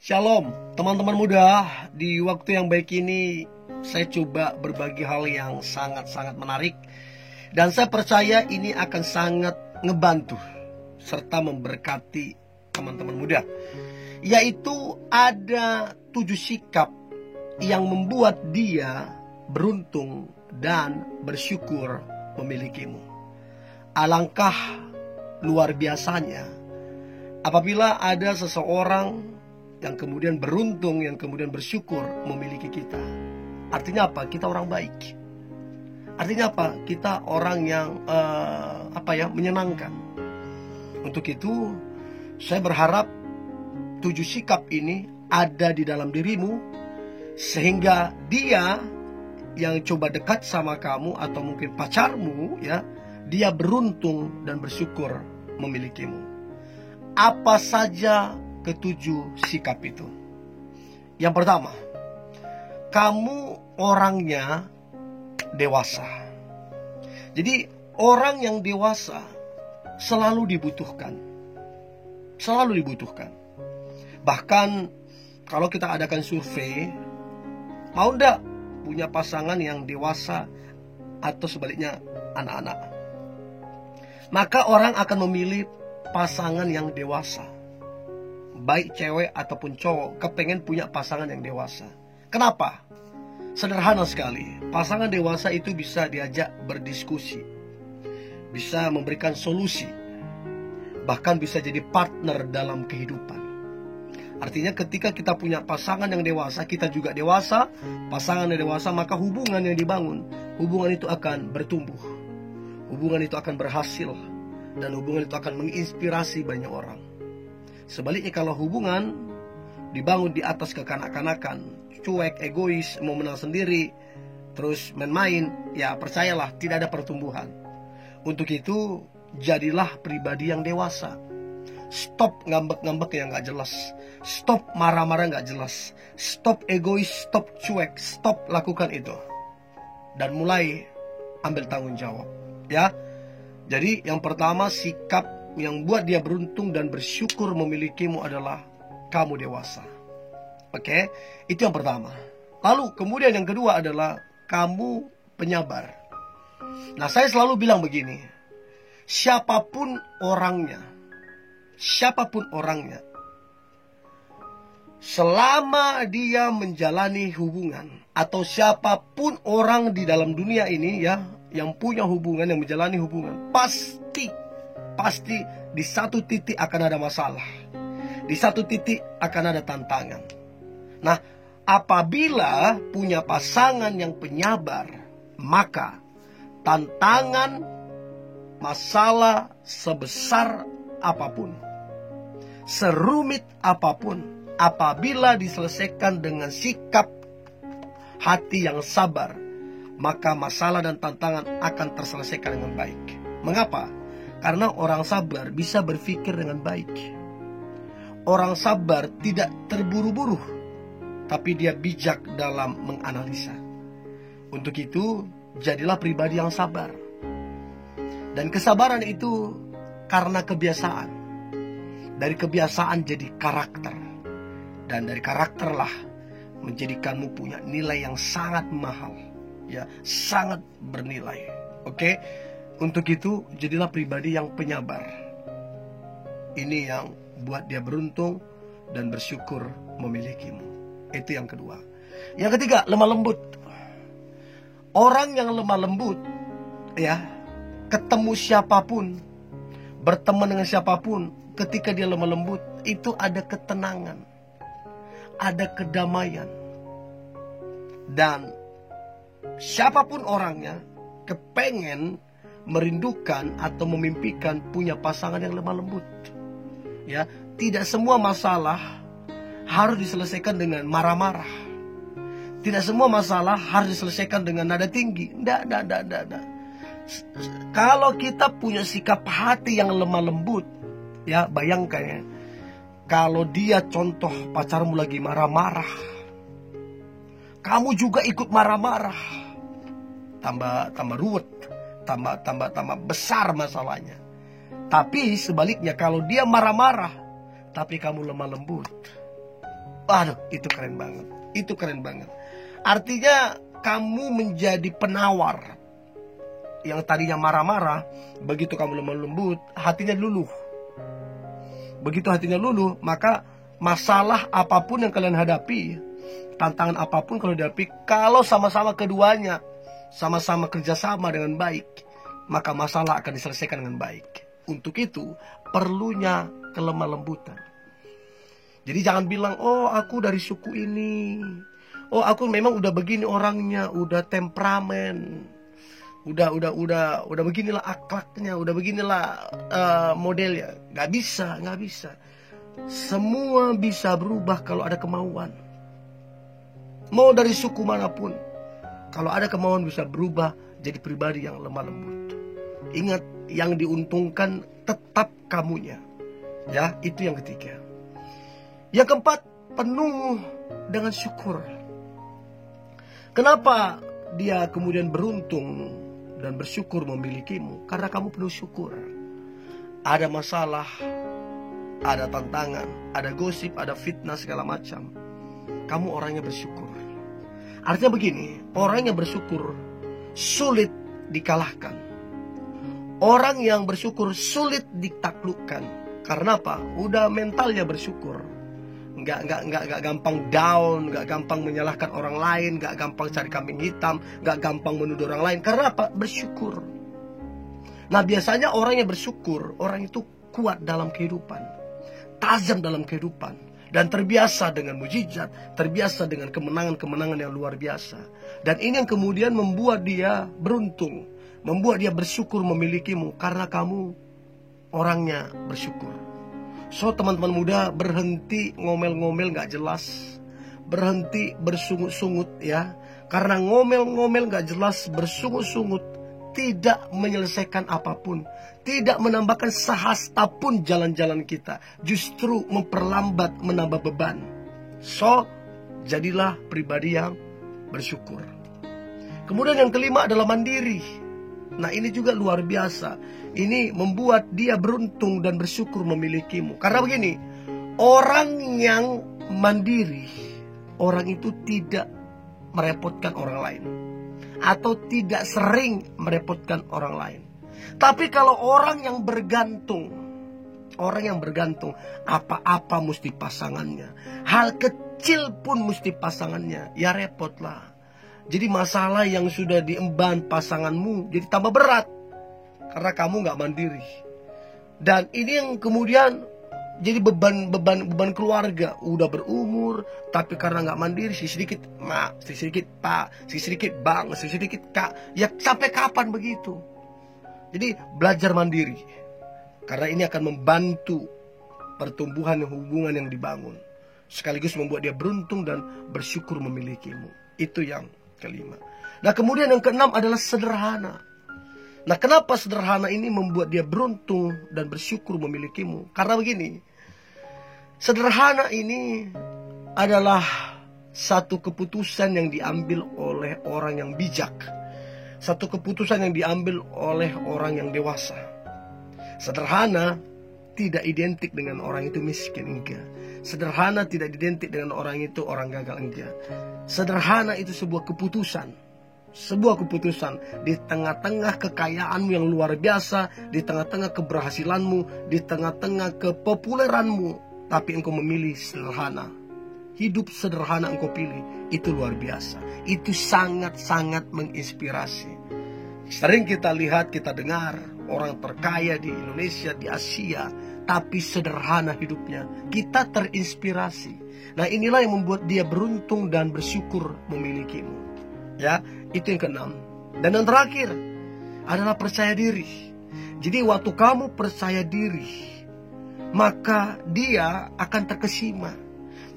Shalom, teman-teman muda. Di waktu yang baik ini, saya coba berbagi hal yang sangat-sangat menarik. Dan saya percaya ini akan sangat ngebantu serta memberkati teman-teman muda. Yaitu ada 7 sikap yang membuat dia beruntung dan bersyukur memilikimu. Alangkah luar biasanya apabila ada seseorang yang kemudian beruntung, yang kemudian bersyukur memiliki kita. Artinya apa? Kita orang baik. Artinya apa? Kita orang yang menyenangkan. Untuk itu saya berharap 7 sikap ini ada di dalam dirimu, sehingga dia yang coba dekat sama kamu atau mungkin pacarmu, ya, dia beruntung dan bersyukur memilikimu. Apa saja ke-7 sikap itu? Yang pertama, kamu orangnya dewasa. Jadi orang yang dewasa selalu dibutuhkan. Selalu dibutuhkan. Bahkan kalau kita adakan survei, mau enggak punya pasangan yang dewasa atau sebaliknya anak-anak? Maka orang akan memilih pasangan yang dewasa. Baik cewek ataupun cowok kepengen punya pasangan yang dewasa. Kenapa? Sederhana sekali. Pasangan dewasa itu bisa diajak berdiskusi, bisa memberikan solusi, bahkan bisa jadi partner dalam kehidupan. Artinya ketika kita punya pasangan yang dewasa, kita juga dewasa, pasangan yang dewasa, maka hubungan yang dibangun, hubungan itu akan bertumbuh, hubungan itu akan berhasil, dan hubungan itu akan menginspirasi banyak orang. Sebaliknya kalau hubungan dibangun di atas kekanak-kanakan, cuek, egois, mau menang sendiri, terus main-main, ya percayalah tidak ada pertumbuhan. Untuk itu jadilah pribadi yang dewasa. Stop ngambek-ngambek yang gak jelas. Stop marah-marah gak jelas. Stop egois, stop cuek, stop lakukan itu. Dan mulai ambil tanggung jawab, ya. Jadi yang pertama, sikap yang buat dia beruntung dan bersyukur memilikimu adalah kamu dewasa. Oke, itu yang pertama. Lalu kemudian yang kedua adalah kamu penyabar. Nah, saya selalu bilang begini, siapapun orangnya, selama dia menjalani hubungan, atau siapapun orang di dalam dunia ini, ya, yang punya hubungan, yang menjalani hubungan, pasti di satu titik akan ada masalah. Di satu titik akan ada tantangan. Nah, apabila punya pasangan yang penyabar, maka tantangan, masalah sebesar apapun, serumit apapun, apabila diselesaikan dengan sikap hati yang sabar, maka masalah dan tantangan akan terselesaikan dengan baik. Mengapa? Karena orang sabar bisa berpikir dengan baik. Orang sabar tidak terburu-buru, tapi dia bijak dalam menganalisa. Untuk itu, jadilah pribadi yang sabar. Dan kesabaran itu karena kebiasaan. Dari kebiasaan jadi karakter. Dan dari karakterlah menjadikanmu punya nilai yang sangat mahal, ya, sangat bernilai. Oke? Untuk itu, jadilah pribadi yang penyabar. Ini yang buat dia beruntung dan bersyukur memilikimu. Itu yang kedua. Yang ketiga, lemah lembut. Orang yang lemah lembut, ya, ketemu siapapun, berteman dengan siapapun, ketika dia lemah lembut, itu ada ketenangan, ada kedamaian. Dan siapapun orangnya kepengen, merindukan atau memimpikan punya pasangan yang lemah lembut. Ya, tidak semua masalah harus diselesaikan dengan marah-marah. Tidak semua masalah harus diselesaikan dengan nada tinggi. Tidak. Kalau kita punya sikap hati yang lemah lembut, ya, bayangkan ya, kalau dia contoh pacarmu lagi marah-marah, kamu juga ikut marah-marah, tambah ruwet, tambah besar masalahnya. Tapi sebaliknya, kalau dia marah-marah tapi kamu lemah lembut, Aduh, itu keren banget. Itu keren banget. Artinya kamu menjadi penawar. Yang tadinya marah-marah, begitu kamu lemah lembut, hatinya luluh. Begitu hatinya luluh, maka masalah apapun yang kalian hadapi, tantangan apapun kalau dihadapi, kalau sama-sama keduanya sama-sama kerjasama dengan baik, maka masalah akan diselesaikan dengan baik. Untuk itu perlunya kelemah lembutan. Jadi jangan bilang, oh aku dari suku ini, oh aku memang udah begini orangnya, udah temperamen, udah beginilah akhlaknya, udah beginilah modelnya. Gak bisa. Semua bisa berubah kalau ada kemauan. Mau dari suku manapun, kalau ada kemauan bisa berubah jadi pribadi yang lemah lembut. Ingat, yang diuntungkan tetap kamunya. Ya, itu yang ketiga. Yang keempat, penuh dengan syukur. Kenapa dia kemudian beruntung dan bersyukur memilikimu? Karena kamu penuh syukur. Ada masalah, ada tantangan, ada gosip, ada fitnah segala macam, kamu orangnya bersyukur. Artinya begini, orang yang bersyukur sulit dikalahkan. Orang yang bersyukur sulit ditaklukkan. Karena apa? Udah mentalnya bersyukur. Nggak gampang down, nggak gampang menyalahkan orang lain, nggak gampang cari kambing hitam, nggak gampang menuduh orang lain. Karena apa? Bersyukur. Nah, biasanya orang yang bersyukur, orang itu kuat dalam kehidupan, tajam dalam kehidupan, dan terbiasa dengan mujizat, terbiasa dengan kemenangan-kemenangan yang luar biasa. Dan ini yang kemudian membuat dia beruntung, membuat dia bersyukur memilikimu, karena kamu orangnya bersyukur. So, teman-teman muda, berhenti ngomel-ngomel gak jelas, berhenti bersungut-sungut ya. Karena ngomel-ngomel gak jelas, bersungut-sungut, tidak menyelesaikan apapun, tidak menambahkan sehasta pun jalan-jalan kita, justru memperlambat, menambah beban. So, jadilah pribadi yang bersyukur. Kemudian yang kelima adalah mandiri. Nah, ini juga luar biasa. Ini membuat dia beruntung dan bersyukur memilikimu. Karena begini, orang yang mandiri, orang itu tidak merepotkan orang lain, atau tidak sering merepotkan orang lain. Tapi kalau orang yang bergantung, apa-apa mesti pasangannya, hal kecil pun mesti pasangannya, ya repotlah. Jadi masalah yang sudah diemban pasanganmu jadi tambah berat, karena kamu gak mandiri. Dan ini yang kemudian jadi beban keluarga. Udah berumur, tapi karena gak mandiri, sedikit mak, sedikit pak, sedikit bang, sedikit kak. Ya sampai kapan begitu? Jadi belajar mandiri, karena ini akan membantu pertumbuhan hubungan yang dibangun, sekaligus membuat dia beruntung dan bersyukur memilikimu. Itu yang kelima. Nah, kemudian yang keenam adalah sederhana. Nah, kenapa sederhana ini membuat dia beruntung dan bersyukur memilikimu? Karena begini, sederhana ini adalah satu keputusan yang diambil oleh orang yang bijak, satu keputusan yang diambil oleh orang yang dewasa. Sederhana tidak identik dengan orang itu miskin, enggak. Sederhana tidak identik dengan orang itu orang gagal, enggak. Sederhana itu sebuah keputusan. Sebuah keputusan di tengah-tengah kekayaanmu yang luar biasa, di tengah-tengah keberhasilanmu, di tengah-tengah kepopuleranmu, tapi engkau memilih sederhana. Hidup sederhana engkau pilih, itu luar biasa. Itu sangat-sangat menginspirasi. Sering kita lihat, kita dengar orang terkaya di Indonesia, di Asia, tapi sederhana hidupnya. Kita terinspirasi. Nah, inilah yang membuat dia beruntung dan bersyukur memilikimu. Ya, itu yang keenam. Dan yang terakhir adalah percaya diri. Jadi waktu kamu percaya diri, maka dia akan terkesima,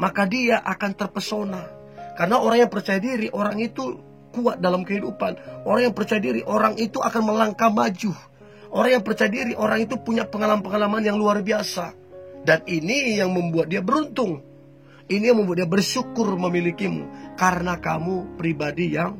maka dia akan terpesona. Karena orang yang percaya diri, orang itu kuat dalam kehidupan. Orang yang percaya diri, orang itu akan melangkah maju. Orang yang percaya diri, orang itu punya pengalaman-pengalaman yang luar biasa. Dan ini yang membuat dia beruntung. Ini yang membuat dia bersyukur memilikimu, karena kamu pribadi yang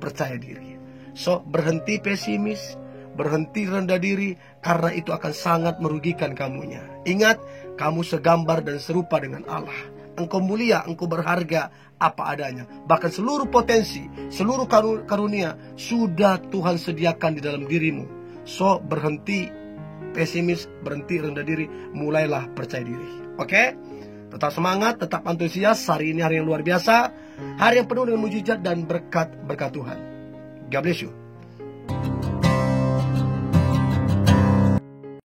percaya diri. So, berhenti pesimis, berhenti rendah diri, karena itu akan sangat merugikan kamunya. Ingat, kamu segambar dan serupa dengan Allah. engkau mulia, engkau berharga apa adanya. Bahkan seluruh potensi, seluruh karunia sudah Tuhan sediakan di dalam dirimu. So, berhenti pesimis, berhenti rendah diri, mulailah percaya diri. Oke? Tetap semangat, tetap antusias. Hari ini hari yang luar biasa, hari yang penuh dengan mujizat dan berkat Tuhan. God bless you.